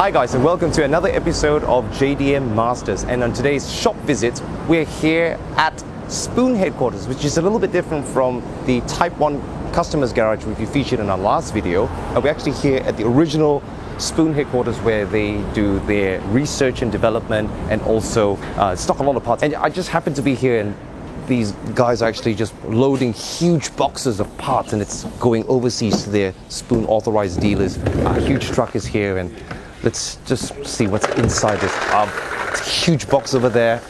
Hi guys, and welcome to another episode of JDM Masters. And on today's shop visit, we're here at Spoon headquarters, which is a little bit different from the Type 1 Customers Garage which we featured in our last video. We're actually here at the original Spoon headquarters where they do their research and development and also stock a lot of parts. And I just happened to be here, and these guys are actually just loading huge boxes of parts, and it's going overseas to their Spoon authorized dealers. A huge truck is here, and let's just see what's inside this. It's a huge box over there,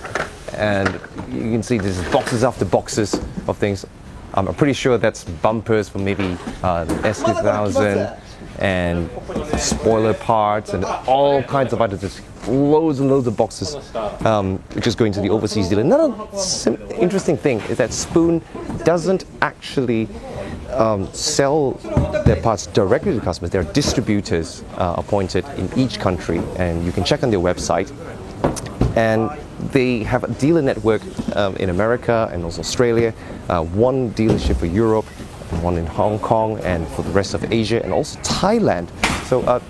and you can see there's boxes after boxes of things. I'm pretty sure that's bumpers for maybe S2000 and spoiler parts and all kinds of items. There's loads and loads of boxes, which is going to the overseas dealer. Another interesting thing is that Spoon doesn't actually sell their parts directly to customers. There are distributors appointed in each country, and you can check on their website. And they have a dealer network in America and also Australia, one dealership for Europe, one in Hong Kong, and for the rest of Asia, and also Thailand. So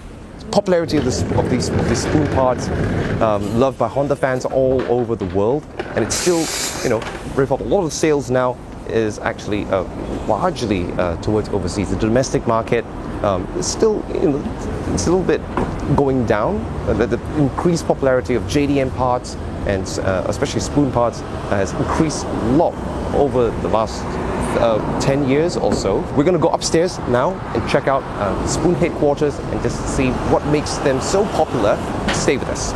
popularity of these Spoon parts, loved by Honda fans all over the world, and it's still, very popular. A lot of the sales now is actually largely towards overseas. The domestic market is still, it's a little bit going down. The increased popularity of JDM parts and especially Spoon parts has increased a lot over the last 10 years or so. We're going to go upstairs now and check out Spoon headquarters and just see what makes them so popular. Stay with us.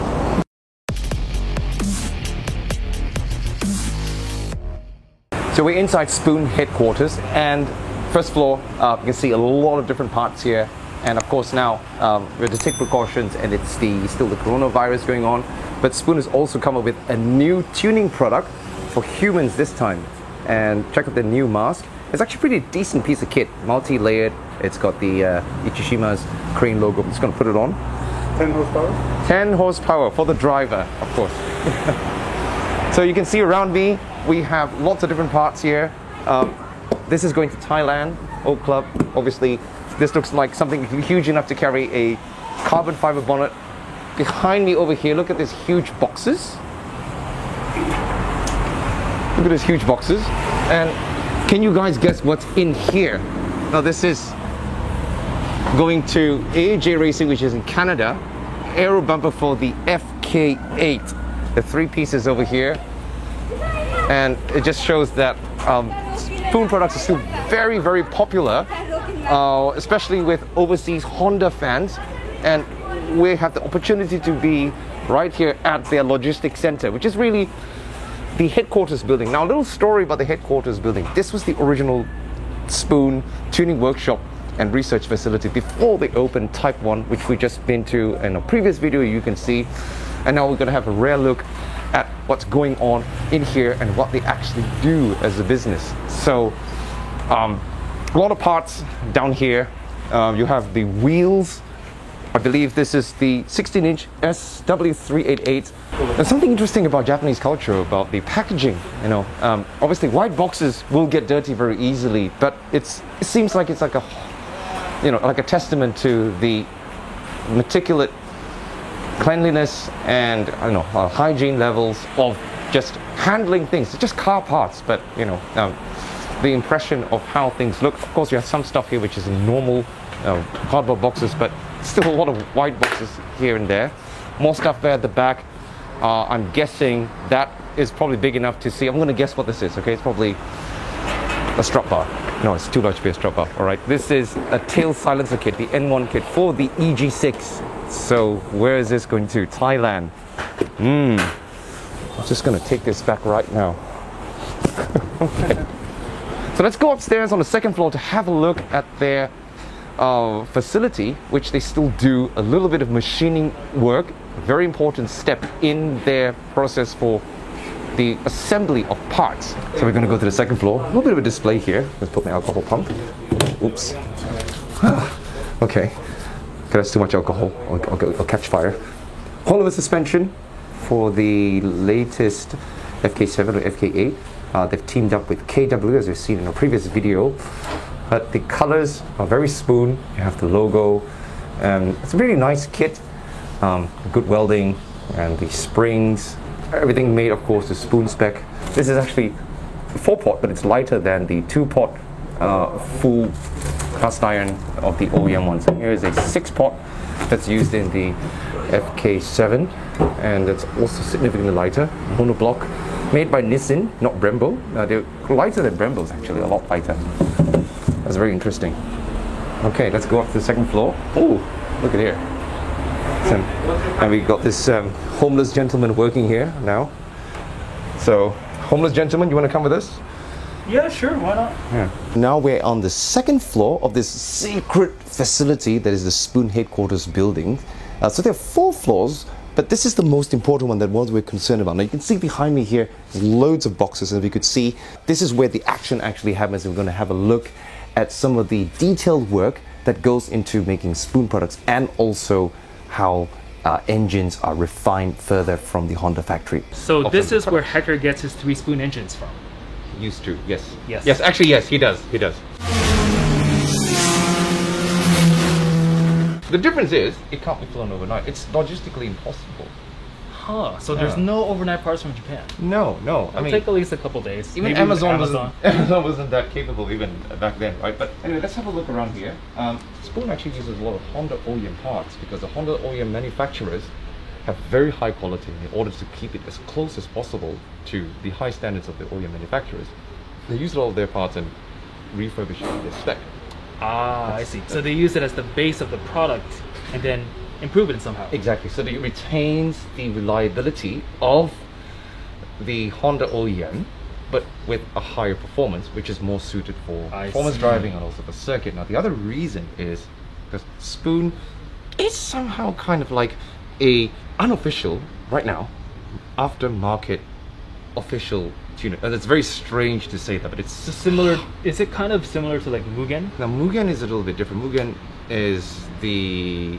So we're inside Spoon headquarters, and first floor, you can see a lot of different parts here. And of course now we have to take precautions, and it's still the coronavirus going on. But Spoon has also come up with a new tuning product for humans this time. And check out the new mask. It's actually a pretty decent piece of kit, multi-layered. It's got the Ichishima crane logo. I'm just going to put it on. 10 horsepower? 10 horsepower for the driver, of course. So you can see around me, we have lots of different parts here. This is going to Thailand, Oak Club. Obviously, this looks like something huge enough to carry a carbon fiber bonnet. Behind me over here, look at these huge boxes. Look at these huge boxes. And can you guys guess what's in here? Now this is going to AJ Racing, which is in Canada. Aero bumper for the FK8. The three pieces over here. And it just shows that Spoon products are still very, very popular, especially with overseas Honda fans. And we have the opportunity to be right here at their logistics center, which is really the headquarters building. Now, a little story about the headquarters building. This was the original Spoon tuning workshop and research facility before they opened Type 1, which we've just been to in a previous video, you can see. And now we're going to have a rare look at what's going on in here and what they actually do as a business. So, a lot of parts down here. You have the wheels. I believe this is the 16-inch SW388. There's something interesting about Japanese culture, about the packaging. Obviously white boxes will get dirty very easily, but it seems like it's like a testament to the meticulous cleanliness and hygiene levels of just handling things. It's just car parts, but the impression of how things look. Of course, you have some stuff here which is in normal cardboard boxes, but still a lot of white boxes here and there. More stuff there at the back. I'm guessing that is probably big enough to see. I'm going to guess what this is. Okay, it's probably a strut bar. No, it's too large to be a strut bar. All right, this is a tail silencer kit, the N1 kit for the EG6. So where is this going to? Thailand. I'm just going to take this back right now. Okay. So let's go upstairs on the second floor to have a look at their facility, which they still do a little bit of machining work. A very important step in their process for the assembly of parts. So we're going to go to the second floor. A little bit of a display here. Let's put my alcohol pump. Oops. Okay. That's too much alcohol. I'll catch fire. Whole of a suspension for the latest FK7 or FK8. They've teamed up with KW, as we've seen in a previous video. But the colors are very Spoon. You have the logo. It's a really nice kit. good welding, and the springs, everything made, of course, to spoon spec. This is actually 4-pot, but it's lighter than the 2-pot full cast iron of the OEM ones. And here is a 6-pot that's used in the FK7, and it's also significantly lighter. Monoblock, made by Nissin, not Brembo. They're lighter than Brembo's, actually, a lot lighter. That's very interesting. Okay, let's go up to the second floor. Oh, look at here. And we got this homeless gentleman working here now. So, homeless gentleman, you want to come with us? Yeah, sure, why not? Yeah. Now we're on the second floor of this secret facility that is the Spoon headquarters building. So there are 4 floors, but this is the most important one that we're concerned about. Now you can see behind me here, there's loads of boxes, and if you could see, this is where the action actually happens, and we're going to have a look at some of the detailed work that goes into making Spoon products, and also how engines are refined further from the Honda factory. So this is where Hector gets his 3 Spoon engines from. Used to, yes. Yes. Yes, actually, yes, he does. He does. The difference is, it can't be flown overnight. It's logistically impossible. Huh, so there's no overnight parts from Japan. No. It'll take at least a couple days. Even Maybe Amazon wasn't that capable even back then, right? But anyway, let's have a look around here. Spoon actually uses a lot of Honda OEM parts because the Honda OEM manufacturers have very high quality in order to keep it as close as possible to the high standards of the OEM manufacturers. They use a lot of their parts and refurbish it to their spec. Ah, I see. So they use it as the base of the product and then improve it somehow. Exactly. So that it retains the reliability of the Honda OEM, but with a higher performance, which is more suited for performance driving and also for circuit. Now, the other reason is because Spoon is somehow kind of like a unofficial, right now, aftermarket official tuner. And it's very strange to say that, but it's similar. Is it kind of similar to like Mugen? Now Mugen is a little bit different. Mugen is the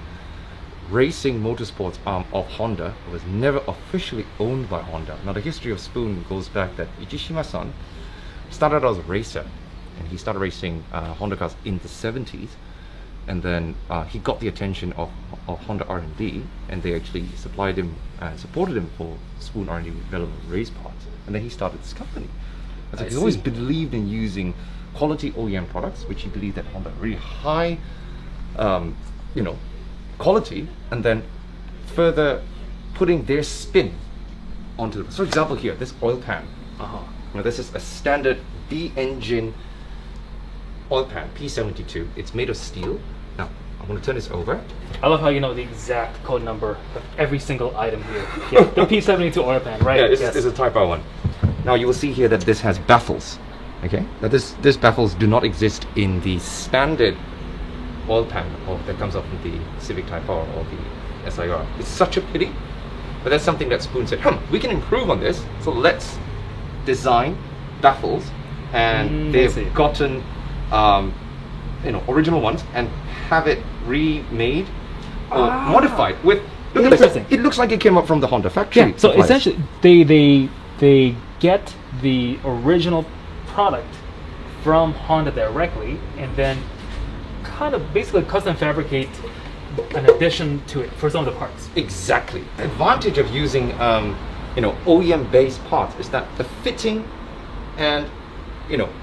racing motorsports arm of Honda. It was never officially owned by Honda. Now the history of Spoon goes back that Ijishima-san started out as a racer, and he started racing Honda cars in the 70s, and then he got the attention of Honda R&D, and they actually supplied him and supported him for Spoon R&D relevant race parts, and then he started this company. So he's always believed in using quality OEM products, which he believed that Honda really high quality, and then further putting their spin onto it. So for example here, this oil pan. Now this is a standard B-engine oil pan, P72. It's made of steel. Now, I'm going to turn this over. I love how you know the exact code number of every single item here. Yeah, the P72 oil pan, right? Yeah, this is a Type R one. Now you will see here that this has baffles. Okay, now this baffles do not exist in the standard oil pan that comes up from the Civic Type R or the SIR. It's such a pity, but that's something that Spoon said, we can improve on this, so let's design baffles, and they've gotten original ones and have it remade or modified with, look at this, it looks like it came up from the Honda factory. Yeah, so essentially they get the original product from Honda directly and then kind of basically custom fabricate an addition to it for some of the parts. Exactly. The advantage of using OEM based parts is that the fitting and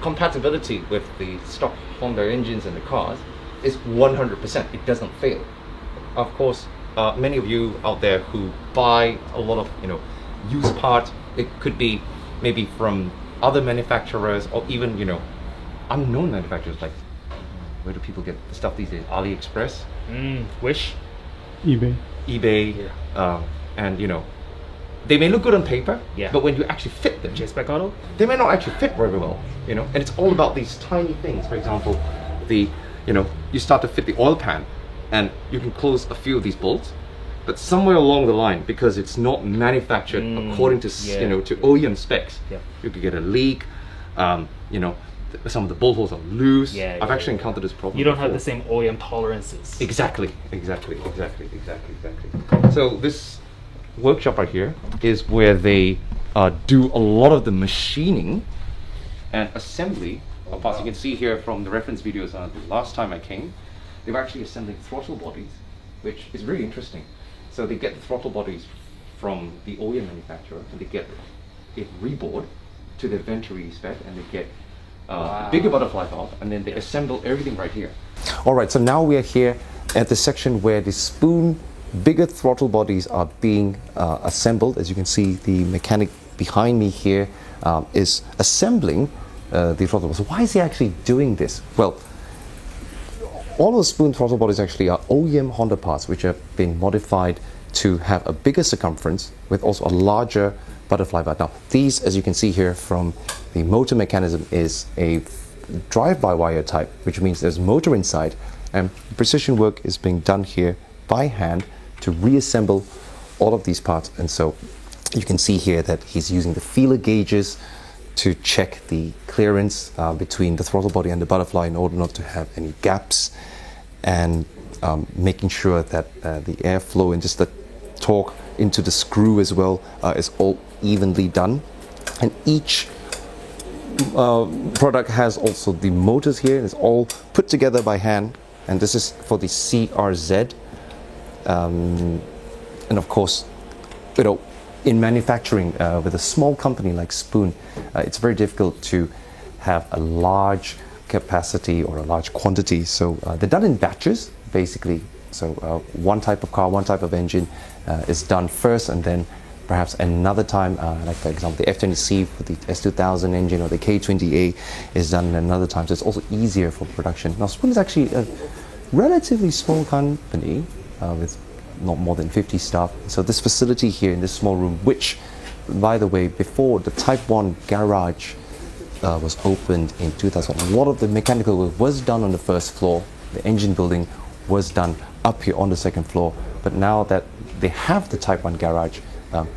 compatibility with the stock Honda engines and the cars is 100%. It doesn't fail. Of course, many of you out there who buy a lot of used parts, it could be maybe from other manufacturers or even unknown manufacturers. Like, where do people get the stuff these days? AliExpress, Wish, eBay, and they may look good on paper, yeah, but when you actually fit them, J-Spec Auto, they may not actually fit very well, and it's all about these tiny things. For example, you start to fit the oil pan and you can close a few of these bolts, but somewhere along the line, because it's not manufactured according to to OEM specs, you could get a leak, some of the bolt holes are loose. I've actually encountered this problem. You don't have the same OEM tolerances. Exactly. So this workshop right here is where they do a lot of the machining and assembly of parts. You can see here from the reference videos the last time I came, they were actually assembling throttle bodies, which is really interesting. So they get the throttle bodies from the OEM manufacturer, and they get it reboard to the Venturi spec, and they get bigger butterfly valve, and then they assemble everything right here. All right, so now we are here at the section where the Spoon bigger throttle bodies are being assembled. As you can see, the mechanic behind me here is assembling the throttle bodies. So why is he actually doing this? Well, all of the Spoon throttle bodies actually are OEM Honda parts, which have been modified to have a bigger circumference with also a larger butterfly valve. Now, these, as you can see here from the motor mechanism, is a drive-by-wire type, which means there's a motor inside, and precision work is being done here by hand to reassemble all of these parts. And so you can see here that he's using the feeler gauges to check the clearance between the throttle body and the butterfly in order not to have any gaps, and making sure that the airflow and just the torque into the screw as well is all evenly done. And each product has also the motors here, and it's all put together by hand. And this is for the CRZ. And of course, you know, in manufacturing with a small company like Spoon, it's very difficult to have a large capacity or a large quantity. So they're done in batches, basically. So one type of car, one type of engine is done first, and then perhaps another time, like for example, the F20C for the S2000 engine or the K20A is done another time. So it's also easier for production. Now, Spoon is actually a relatively small company with not more than 50 staff. So this facility here in this small room, which, by the way, before the Type 1 garage was opened in 2000, a lot of the mechanical work was done on the first floor. The engine building was done up here on the second floor. But now that they have the Type 1 garage,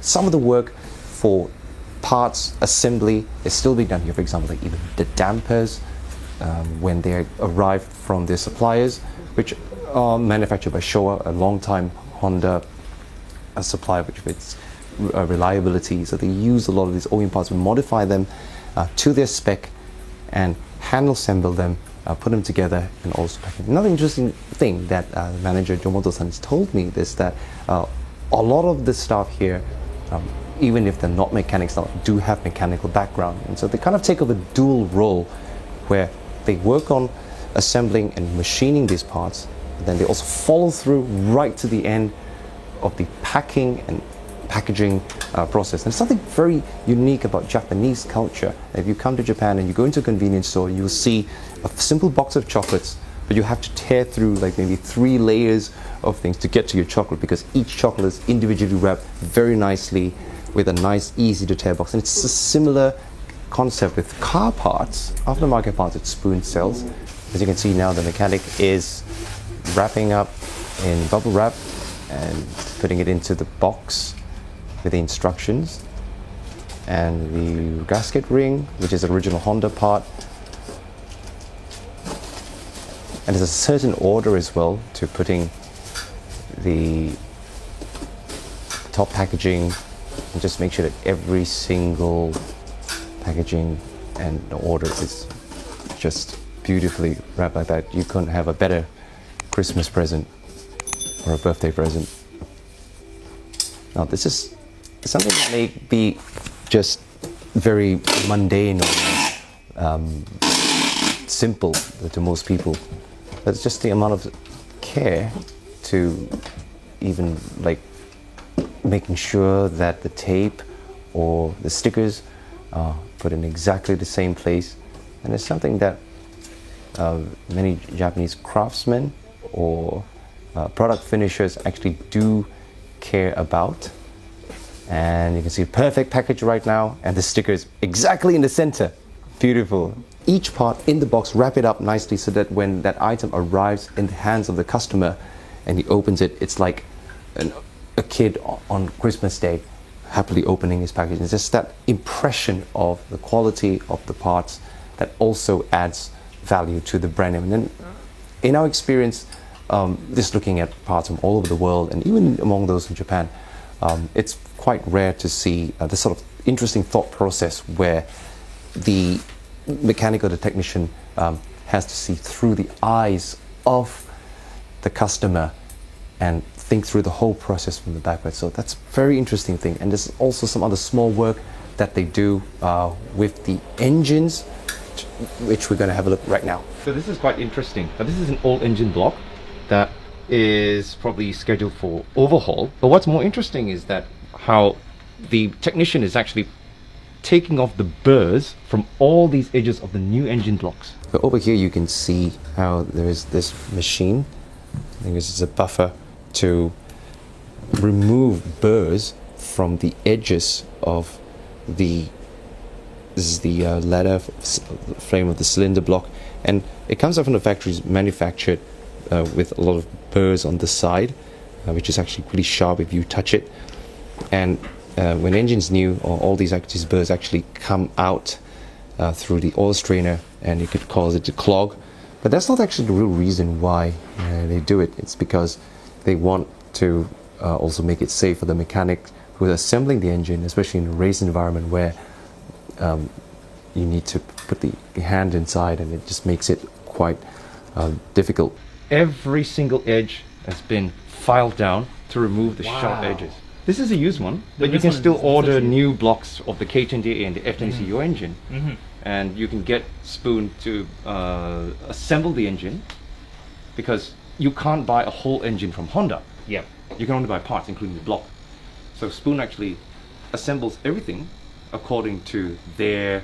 some of the work for parts assembly is still being done here. For example, like even the dampers, when they arrive from their suppliers, which are manufactured by Showa, a long-time Honda supplier, which fits reliability. So they use a lot of these OEM parts and modify them to their spec and hand assemble them, put them together, and also pack it. Another interesting thing that manager Jomoto-san has told me is that a lot of the staff here, even if they're not mechanics, do have mechanical background, and so they kind of take up a dual role where they work on assembling and machining these parts, and then they also follow through right to the end of the packing and packaging process. And something very unique about Japanese culture. If you come to Japan and you go into a convenience store, you will see a simple box of chocolates, but you have to tear through like maybe 3 layers of things to get to your chocolate, because each chocolate is individually wrapped very nicely with a nice, easy to tear box. And it's a similar concept with car parts, aftermarket parts that Spoon sells. As you can see now, the mechanic is wrapping up in bubble wrap and putting it into the box with the instructions, and the gasket ring, which is the original Honda part. And there's a certain order as well to putting the top packaging, and just make sure that every single packaging and the order is just beautifully wrapped like that. You couldn't have a better Christmas present or a birthday present. Now, this is something that may be just very mundane or simple to most people, but it's just the amount of care to even like making sure that the tape or the stickers are put in exactly the same place. And it's something that many Japanese craftsmen or product finishers actually do care about. And you can see a perfect package right now, and the sticker is exactly in the center. Beautiful. Each part in the box, wrap it up nicely so that when that item arrives in the hands of the customer and he opens it, it's like a kid on Christmas Day happily opening his package. It's just that impression of the quality of the parts that also adds value to the brand name. And then in our experience, just looking at parts from all over the world, and even among those in Japan, it's quite rare to see this sort of interesting thought process where the mechanic or the technician has to see through the eyes of the customer and think through the whole process from the backwards. So that's a very interesting thing. And there's also some other small work that they do with the engines, which we're going to have a look right now. So this is quite interesting. Now, this is an old engine block that is probably scheduled for overhaul. But what's more interesting is that how the technician is actually taking off the burrs from all these edges of the new engine blocks. So over here you can see how there is this machine. I think this is a buffer to remove burrs from the edges of this is the ladder frame of the cylinder block, and it comes out from the factories manufactured with a lot of burrs on the side, which is actually pretty sharp if you touch it. And when engine's new, all these burrs actually come out through the oil strainer, and it could cause it to clog. But that's not actually the real reason why they do it. It's because they want to also make it safe for the mechanic who is assembling the engine, especially in a race environment where you need to put the hand inside, and it just makes it quite difficult. Every single edge has been filed down to remove the sharp edges. This is a used one, but you can still order new blocks of the K10DA and the F10CU engine, and you can get Spoon to assemble the engine, because you can't buy a whole engine from Honda. Yeah. You can only buy parts, including the block. So Spoon actually assembles everything according to their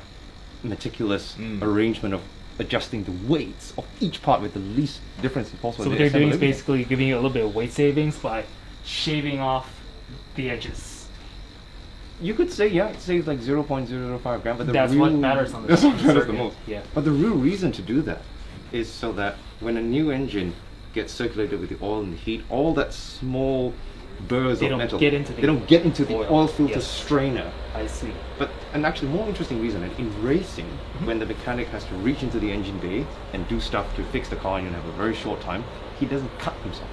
meticulous arrangement of adjusting the weights of each part with the least difference possible. So what they're doing is basically giving you a little bit of weight savings by shaving off the edges. You could say, yeah, it saves like 0.005 gram, but that's what matters on the That's what matters the most. Yeah. But the real reason to do that is so that when a new engine gets circulated with the oil and the heat, all that small burrs of metal, they don't get into the oil filter strainer. I see. But an actually more interesting reason, in racing, when the mechanic has to reach into the engine bay and do stuff to fix the car and you have a very short time, he doesn't cut himself.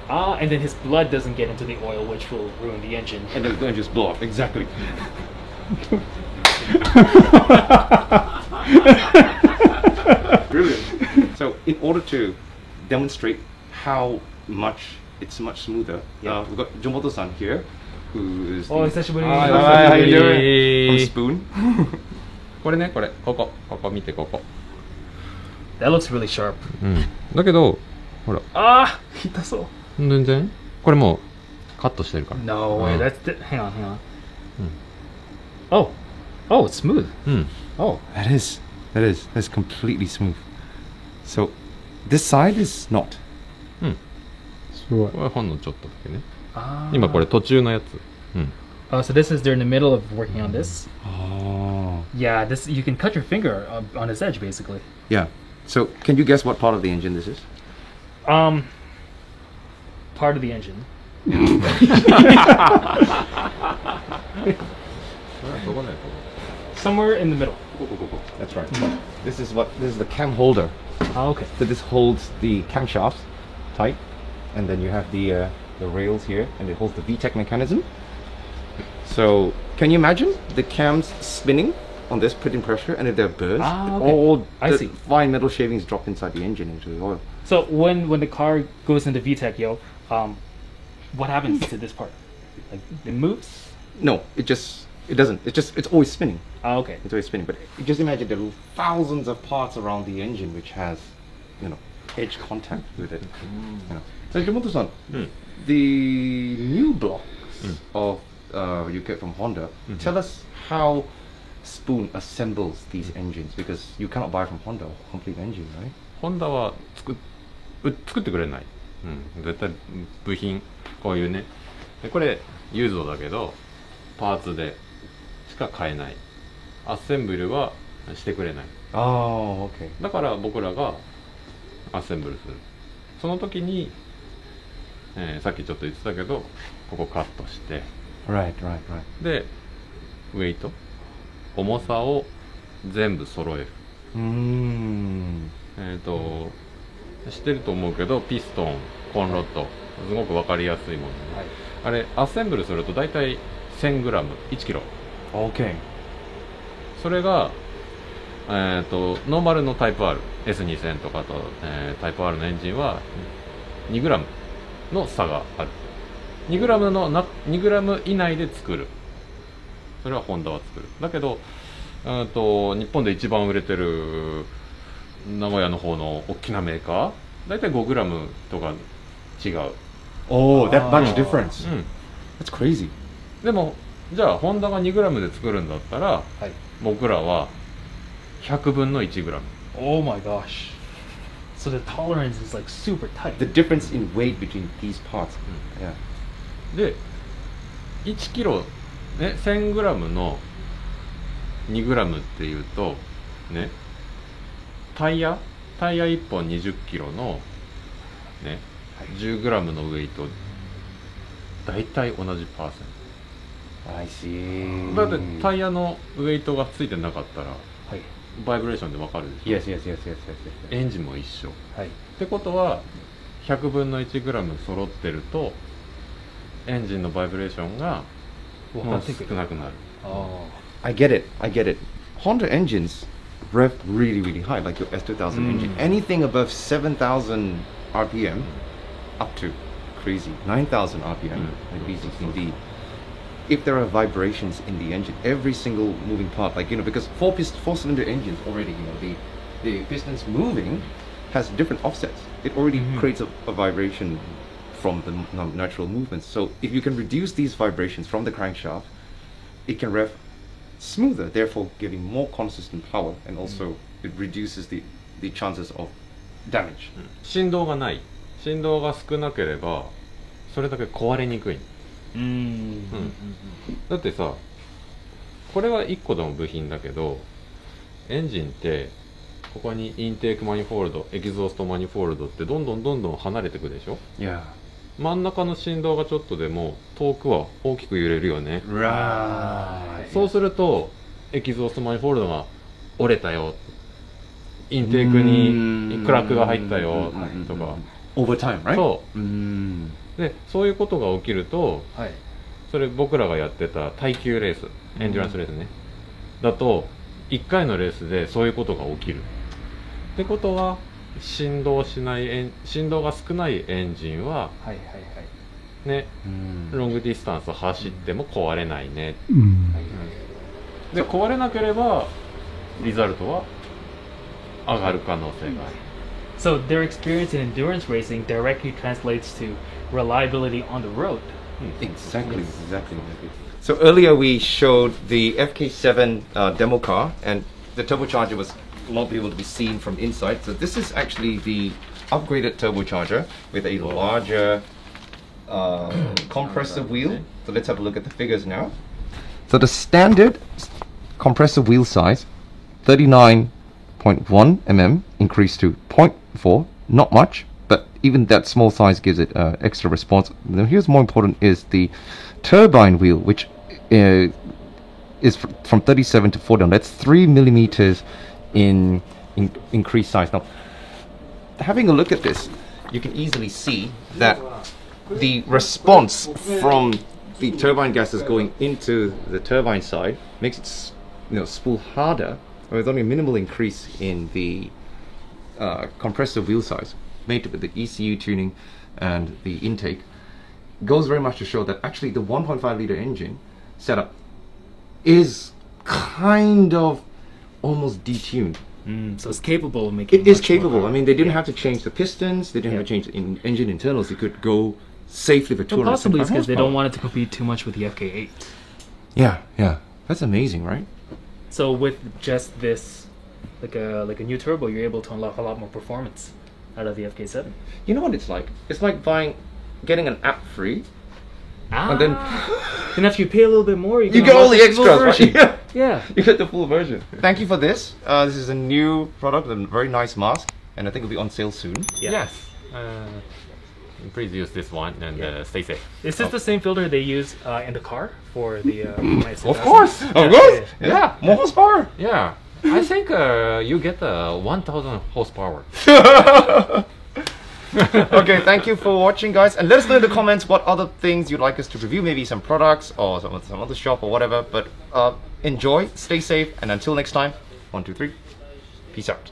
Ah, and then his blood doesn't get into the oil, which will ruin the engine. And then the engine just blow up. Exactly. Brilliant. So in order to demonstrate how much it's much smoother, we've got Jomoto-san here, who is Oh, hisashiburi. Hi, how you doing? From Spoon. これね、これ、ここ見て、ここ。 That looks really sharp. だけど、ほら、あー、痛そう。全然これもうカットしてるから。 No way, that's hang on. Oh, it's smooth. Oh, That's completely smooth. So this side is not. これほんのちょっとだけね。今これ途中のやつ。so this is they're in the middle of working on this. Oh. Yeah, this you can cut your finger on this edge basically. Yeah. So can you guess what part of the engine this is? Part of the engine. Somewhere in the middle. That's right. This is the cam holder. Oh, okay. So this holds the camshafts tight, and then you have the rails here, and it holds the VTEC mechanism. So can you imagine the cams spinning on this, putting pressure, and if there are burrs, all the fine metal shavings drop inside the engine into the oil. So when the car goes into VTEC, what happens to this part? Like it moves? No, it doesn't. It's always spinning. Oh, okay. It's always spinning. But just imagine there are thousands of parts around the engine which has, edge contact with it. So Jomoto-san, the new blocks of you get from Honda. Tell us how Spoon assembles these engines, because you cannot buy from Honda a complete engine, right? ホンダは作ってくれない。絶対部品こういうね。でこれユーズドだけどパーツでしか買えない。アッセンブルはしてくれない。Oh, okay. だから僕らがアッセンブルする。その時に、さっきちょっと言ってたけど、ここカットして、Right. でウェイト、重さを全部揃える。知ってると思うけど、ピストン、コンロッド、すごく分かりやすいものね。あれアッセンブルすると大体 1000g、1キロ。Okay. それがノーマルのタイプ R、S2000 とかと、タイプ R のエンジンは 2g の差がある。2グラムの2グラム以内で作る。それはホンダは作る。だけど、日本で一番売れてる名古屋の方の大きなメーカー、だいたい5グラムとか違う。Oh, that much difference. うん。 That's crazy. でもじゃあホンダが2グラムで作るんだったら、はい。僕らは100分の1グラム。 Oh my gosh. So the tolerance is like super tight. The difference in weight between these parts. Yeah. で1キロね、1000グラムの2グラムっていうとね、タイヤ1本20キロのね、10グラムのウェイトだいたい同じパーセン I see. トだってタイヤのウェイトがついてなかったらはい。バイブレーションでわかるでしょ。 Yes, yes, yes, yes, yes, yes. エンジンも一緒っはい。てことは100分の1グラム揃ってるとエンジンのバイブレーションがもう少なくなる。 Oh. I get it. I get it. Honda engines rev really, really high, like your S2000 engine. Anything above 7,000 RPM up to crazy 9,000 RPM, like these indeed. If there are vibrations in the engine, every single moving part, like because four-cylinder engines already, the pistons moving has different offsets. It already creates a vibration from the natural movements. So if you can reduce these vibrations from the crankshaft, it can rev smoother, therefore giving more consistent power, and also it reduces the chances of damage. 振動がない、振動が少なければそれだけ壊れにくい。だってさ、これは1個でも部品だけどエンジンってここにインテークマニフォールド、エキゾーストマニフォールドってどんどん離れていくでしょ。 Yeah. 真ん中の振動がちょっとでも遠くは大きく揺れるよね。 Right. そうするとエキゾーストマニフォールドが折れたよ、インテークにクラックが入ったよとか。 Over time, right? そうで、そういうことが起きると、はい。それ僕らがやってた耐久レース、エンデュランスレースね、だと1回のレースでそういうことが起きるってことは、振動が少ないエンジンははいはいはい。ね、ロングディスタンス走っても壊れないね、で壊れなければリザルトは上がる可能性がある。 So their experience in endurance racing directly translates to reliability on the road. Exactly. So earlier we showed the FK7 demo car, and the turbocharger was not able to be seen from inside. So this is actually the upgraded turbocharger with a larger compressor wheel. So let's have a look at the figures now. So the standard compressor wheel size, 39.1 mm, increased to 0.4, not much, but even that small size gives it extra response. Now here's more important is the turbine wheel, which is from 37 to 40. That's 3 millimeters in increased size. Now, having a look at this, you can easily see that the response from the turbine gases going into the turbine side makes it spool harder, with only a minimal increase in the compressor wheel size, made with the ECU tuning and the intake. Goes very much to show that actually the 1.5 liter engine setup is kind of almost detuned. So it's capable of making. It is much more capable. power. I mean, they didn't have to change the pistons, they didn't have to change the engine internals. They could go safely for 200. Well, possibly it's because they don't want it to compete too much with the FK8. Yeah. That's amazing, right? So with just this, like a new turbo, you're able to unlock a lot more performance out of the FK7. You know what it's like? It's like getting an app free. Ah. And then Then after you pay a little bit more, you you can get all unlock the the full extras, right? version. Yeah. Yeah. You get the full version. Thank you for this. This is a new product, a very nice mask, and I think it'll be on sale soon. Yeah. Yes. Please use this one and stay safe. Is this the same filter they use in the car for the? Of course. Of course. Yeah. More horsepower. Yeah. I think you get 1000 horsepower. Okay, thank you for watching, guys, and let us know in the comments what other things you'd like us to review, maybe some products or some other shop or whatever. But enjoy, stay safe, and until next time, 1, 2, 3, peace out.